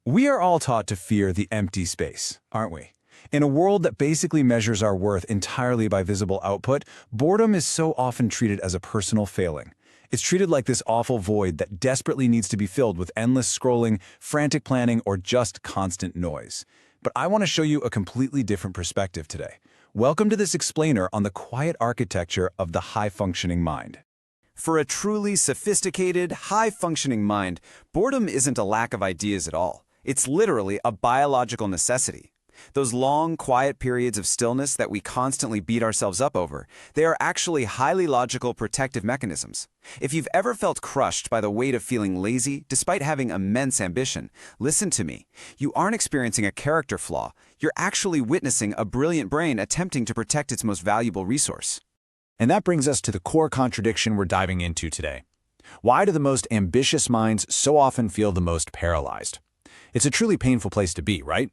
We are all taught to fear the empty space, aren't we? In a world that basically measures our worth entirely by visible output, boredom is so often treated as a personal failing. It's treated like this awful void that desperately needs to be filled with endless scrolling, frantic planning, or just constant noise. But I want to show you a completely different perspective today. Welcome to this explainer on the quiet architecture of the high-functioning mind. For a truly sophisticated, high-functioning mind, boredom isn't a lack of ideas at all. It's literally a biological necessity. Those long, quiet periods of stillness that we constantly beat ourselves up over, they are actually highly logical protective mechanisms. If you've ever felt crushed by the weight of feeling lazy despite having immense ambition, listen to me. You aren't experiencing a character flaw. You're actually witnessing a brilliant brain attempting to protect its most valuable resource. And that brings us to the core contradiction we're diving into today. Why do the most ambitious minds so often feel the most paralyzed? It's a truly painful place to be, right?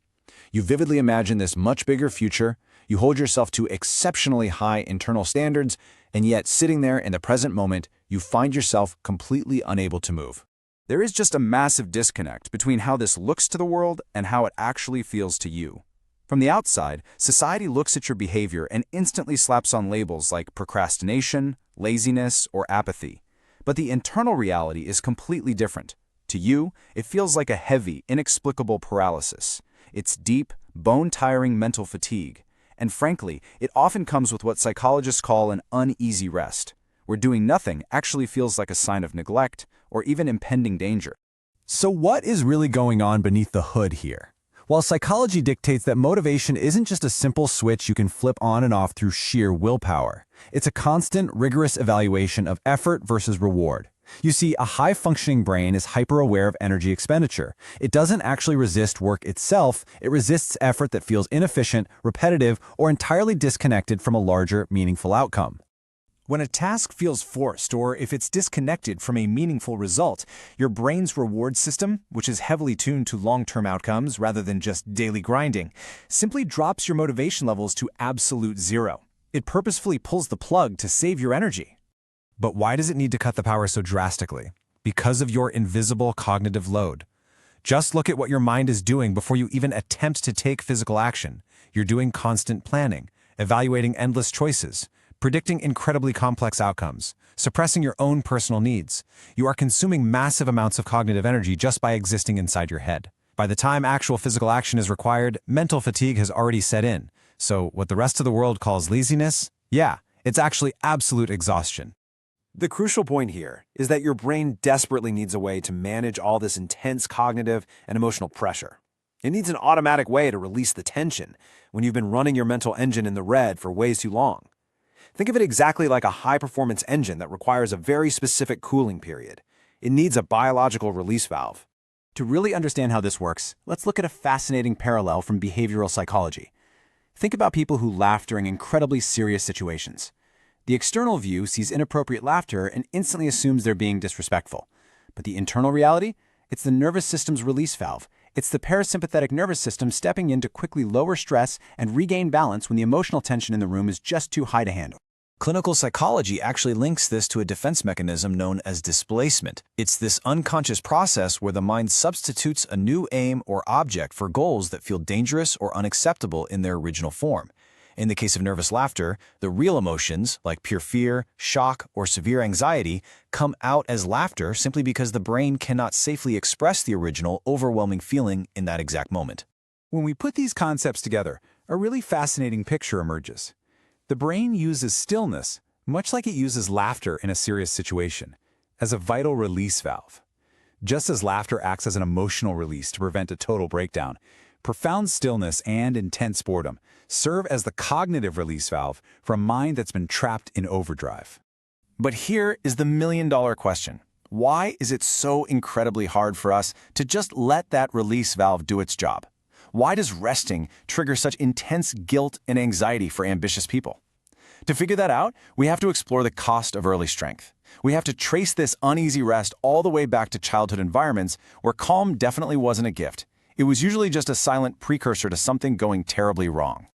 You vividly imagine this much bigger future, you hold yourself to exceptionally high internal standards, and yet sitting there in the present moment, you find yourself completely unable to move. There is just a massive disconnect between how this looks to the world and how it actually feels to you. From the outside, society looks at your behavior and instantly slaps on labels like procrastination, laziness, or apathy. But the internal reality is completely different. To you, it feels like a heavy, inexplicable paralysis. It's deep, bone-tiring mental fatigue. And frankly, it often comes with what psychologists call an uneasy rest, where doing nothing actually feels like a sign of neglect or even impending danger. So what is really going on beneath the hood here? While psychology dictates that motivation isn't just a simple switch you can flip on and off through sheer willpower, it's a constant, rigorous evaluation of effort versus reward. You see, a high-functioning brain is hyper-aware of energy expenditure. It doesn't actually resist work itself, it resists effort that feels inefficient, repetitive, or entirely disconnected from a larger, meaningful outcome. When a task feels forced, or if it's disconnected from a meaningful result, your brain's reward system, which is heavily tuned to long-term outcomes rather than just daily grinding, simply drops your motivation levels to absolute zero. It purposefully pulls the plug to save your energy. But why does it need to cut the power so drastically? Because of your invisible cognitive load. Just look at what your mind is doing before you even attempt to take physical action. You're doing constant planning, evaluating endless choices, predicting incredibly complex outcomes, suppressing your own personal needs. You are consuming massive amounts of cognitive energy just by existing inside your head. By the time actual physical action is required, mental fatigue has already set in. So what the rest of the world calls laziness, yeah, it's actually absolute exhaustion. The crucial point here is that your brain desperately needs a way to manage all this intense cognitive and emotional pressure. It needs an automatic way to release the tension when you've been running your mental engine in the red for way too long. Think of it exactly like a high-performance engine that requires a very specific cooling period. It needs a biological release valve. To really understand how this works, let's look at a fascinating parallel from behavioral psychology. Think about people who laugh during incredibly serious situations. The external view sees inappropriate laughter and instantly assumes they're being disrespectful. But the internal reality? It's the nervous system's release valve. It's the parasympathetic nervous system stepping in to quickly lower stress and regain balance when the emotional tension in the room is just too high to handle. Clinical psychology actually links this to a defense mechanism known as displacement. It's this unconscious process where the mind substitutes a new aim or object for goals that feel dangerous or unacceptable in their original form. In the case of nervous laughter, the real emotions, like pure fear, shock, or severe anxiety, come out as laughter simply because the brain cannot safely express the original, overwhelming feeling in that exact moment. When we put these concepts together, a really fascinating picture emerges. The brain uses stillness, much like it uses laughter in a serious situation, as a vital release valve. Just as laughter acts as an emotional release to prevent a total breakdown, profound stillness and intense boredom serve as the cognitive release valve for a mind that's been trapped in overdrive. But here is the million-dollar question. Why is it so incredibly hard for us to just let that release valve do its job? Why does resting trigger such intense guilt and anxiety for ambitious people? To figure that out, we have to explore the cost of early strength. We have to trace this uneasy rest all the way back to childhood environments where calm definitely wasn't a gift. It was usually just a silent precursor to something going terribly wrong.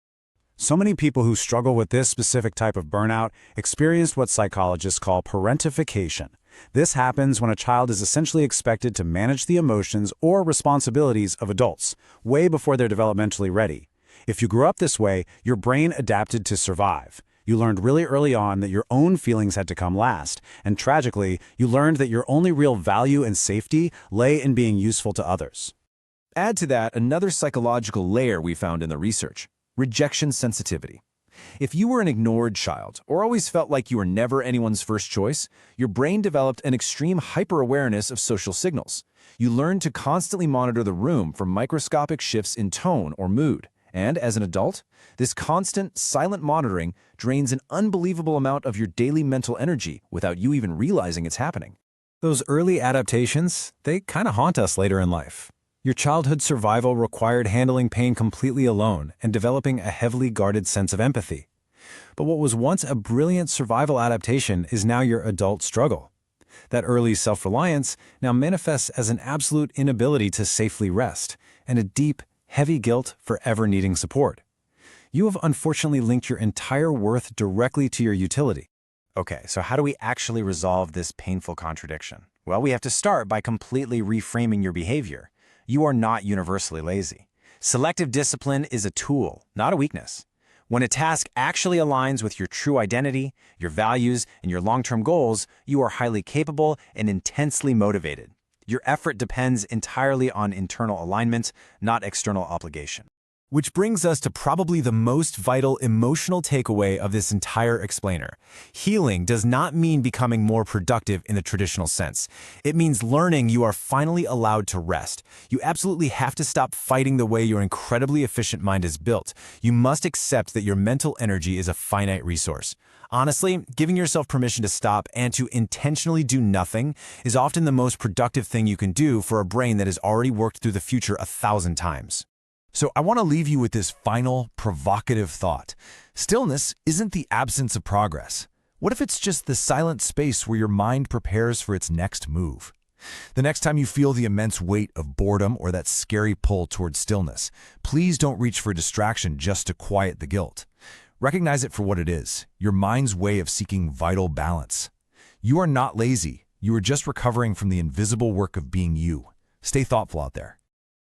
So many people who struggle with this specific type of burnout experienced what psychologists call parentification. This happens when a child is essentially expected to manage the emotions or responsibilities of adults, way before they're developmentally ready. If you grew up this way, your brain adapted to survive. You learned really early on that your own feelings had to come last, and tragically, you learned that your only real value and safety lay in being useful to others. Add to that another psychological layer we found in the research: rejection sensitivity. If you were an ignored child or always felt like you were never anyone's first choice, your brain developed an extreme hyper-awareness of social signals. You learned to constantly monitor the room for microscopic shifts in tone or mood. And as an adult, this constant, silent monitoring drains an unbelievable amount of your daily mental energy without you even realizing it's happening. Those early adaptations, they kind of haunt us later in life. Your childhood survival required handling pain completely alone and developing a heavily guarded sense of empathy. But what was once a brilliant survival adaptation is now your adult struggle. That early self-reliance now manifests as an absolute inability to safely rest and a deep, heavy guilt for ever needing support. You have unfortunately linked your entire worth directly to your utility. Okay, so how do we actually resolve this painful contradiction? Well, we have to start by completely reframing your behavior. You are not universally lazy. Selective discipline is a tool, not a weakness. When a task actually aligns with your true identity, your values, and your long-term goals, you are highly capable and intensely motivated. Your effort depends entirely on internal alignment, not external obligation. Which brings us to probably the most vital emotional takeaway of this entire explainer. Healing does not mean becoming more productive in the traditional sense. It means learning you are finally allowed to rest. You absolutely have to stop fighting the way your incredibly efficient mind is built. You must accept that your mental energy is a finite resource. Honestly, giving yourself permission to stop and to intentionally do nothing is often the most productive thing you can do for a brain that has already worked through the future 1,000 times. So I want to leave you with this final, provocative thought. Stillness isn't the absence of progress. What if it's just the silent space where your mind prepares for its next move? The next time you feel the immense weight of boredom or that scary pull towards stillness, please don't reach for distraction just to quiet the guilt. Recognize it for what it is, your mind's way of seeking vital balance. You are not lazy. You are just recovering from the invisible work of being you. Stay thoughtful out there.